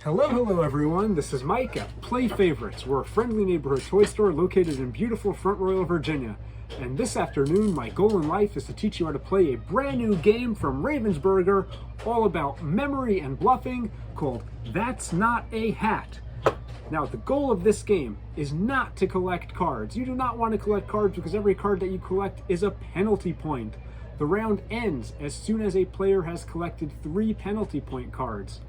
Hello everyone, this is Mike at Play Favorites. We're a friendly neighborhood toy store located in beautiful Front Royal, Virginia. And this afternoon, my goal in life is to teach you how to play a brand new game from Ravensburger all about memory and bluffing called That's Not a Hat. Now, the goal of this game is not to collect cards. You do not want to collect cards because every card that you collect is a penalty point. The round ends as soon as a player has collected 3 penalty point cards.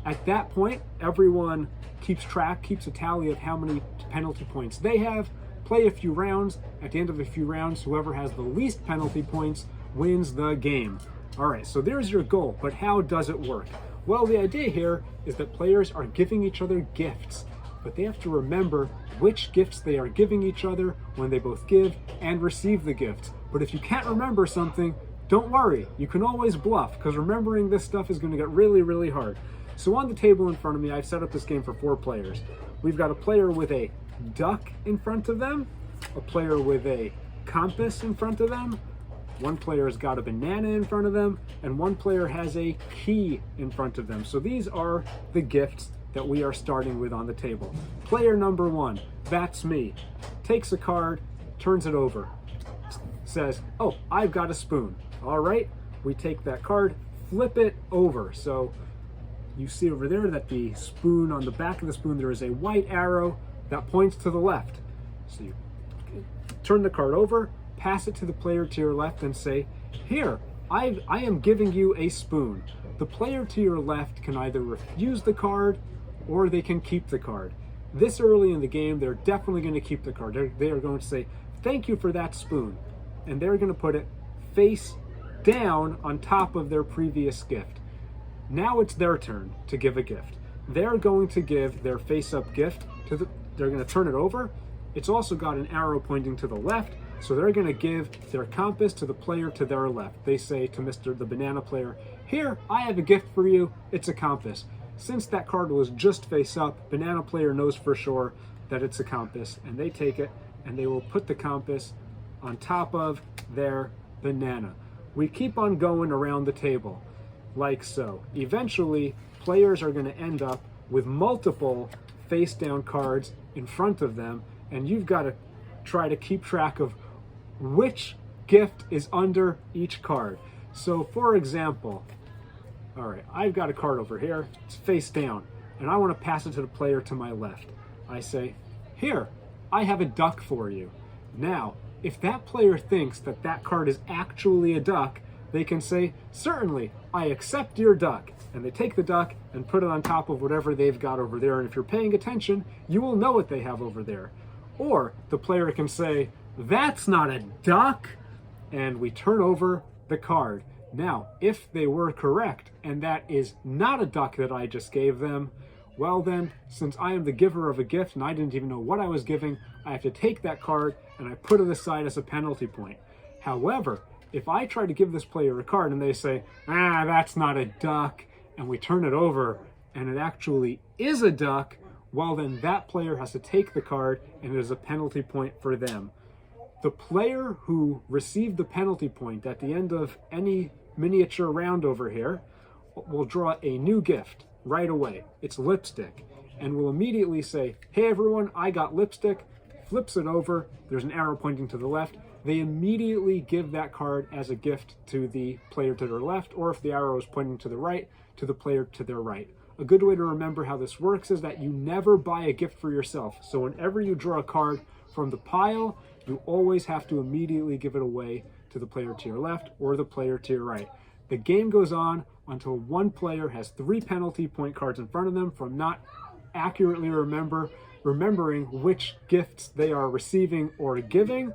At that point, everyone keeps a tally of how many penalty points they have, play a few rounds. At the end of a few rounds, whoever has the least penalty points wins the game. All right, so there's your goal, but how does it work? Well, the idea here is that players are giving each other gifts, but they have to remember which gifts they are giving each other when they both give and receive the gifts. But if you can't remember something, don't worry, you can always bluff, because remembering this stuff is going to get really, really hard. So on the table in front of me, I've set up this game for 4 players. We've got a player with a duck in front of them, a player with a compass in front of them, one player's got a banana in front of them, and one player has a key in front of them. So these are the gifts that we are starting with on the table. Player number 1, that's me, takes a card, turns it over, says, oh, I've got a spoon. All right, we take that card, flip it over. So you see over there that the spoon, on the back of the spoon, there is a white arrow that points to the left. So you turn the card over, pass it to the player to your left and say, here, I am giving you a spoon. The player to your left can either refuse the card or they can keep the card. This early in the game, they're definitely going to keep the card. They are going to say, thank you for that spoon. And they're going to put it face down on top of their previous gift. Now it's their turn to give a gift. They're going to give their face-up gift they're going to turn it over. It's also got an arrow pointing to the left, so they're going to give their compass to the player to their left. They say to the banana player, here, I have a gift for you. It's a compass. Since that card was just face-up, banana player knows for sure that it's a compass, and they take it, and they will put the compass on top of their banana. We keep on going around the table, like so. Eventually, players are going to end up with multiple face-down cards in front of them, and you've got to try to keep track of which gift is under each card. So, for example, all right, I've got a card over here. It's face down, and I want to pass it to the player to my left. I say, here, I have a duck for you. Now, if that player thinks that that card is actually a duck, they can say, certainly, I accept your duck. And they take the duck and put it on top of whatever they've got over there. And if you're paying attention, you will know what they have over there. Or the player can say, that's not a duck. And we turn over the card. Now, if they were correct, and that is not a duck that I just gave them, well then, since I am the giver of a gift and I didn't even know what I was giving, I have to take that card and I put it aside as a penalty point. However, if I try to give this player a card and they say, that's not a duck, and we turn it over and it actually is a duck, well then that player has to take the card and it is a penalty point for them. The player who received the penalty point at the end of any miniature round over here will draw a new gift right away. It's lipstick, and will immediately say, hey everyone, I got lipstick, flips it over, there's an arrow pointing to the left. They immediately give that card as a gift to the player to their left, or if the arrow is pointing to the right, to the player to their right. A good way to remember how this works is that you never buy a gift for yourself. So whenever you draw a card from the pile, you always have to immediately give it away to the player to your left or the player to your right. The game goes on until one player has 3 penalty point cards in front of them from not accurately remembering which gifts they are receiving or giving.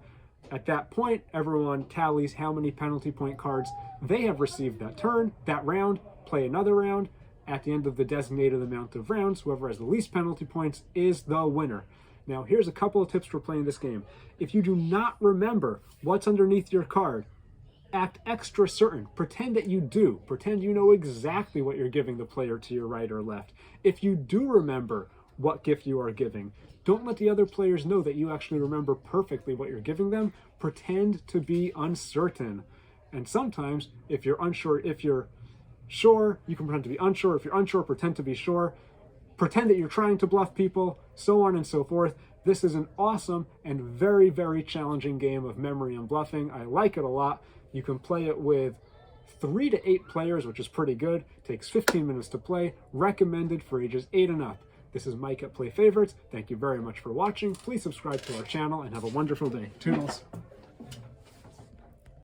At that point, everyone tallies how many penalty point cards they have received that turn, that round, play another round. At the end of the designated amount of rounds, whoever has the least penalty points is the winner. Now, here's a couple of tips for playing this game. If you do not remember what's underneath your card, act extra certain. Pretend that you do. Pretend you know exactly what you're giving the player to your right or left. If you do remember what gift you are giving, don't let the other players know that you actually remember perfectly what you're giving them. Pretend to be uncertain. And sometimes, if you're unsure, if you're sure, you can pretend to be unsure. If you're unsure, pretend to be sure. pretend that you're trying to bluff people, so on and so forth. This is an awesome and very, very challenging game of memory and bluffing. I like it a lot. You can play it with 3 to 8 players, which is pretty good. Takes 15 minutes to play. Recommended for ages 8 and up. This is Mike at Play Favorites. Thank you very much for watching. Please subscribe to our channel and have a wonderful day. Toodles.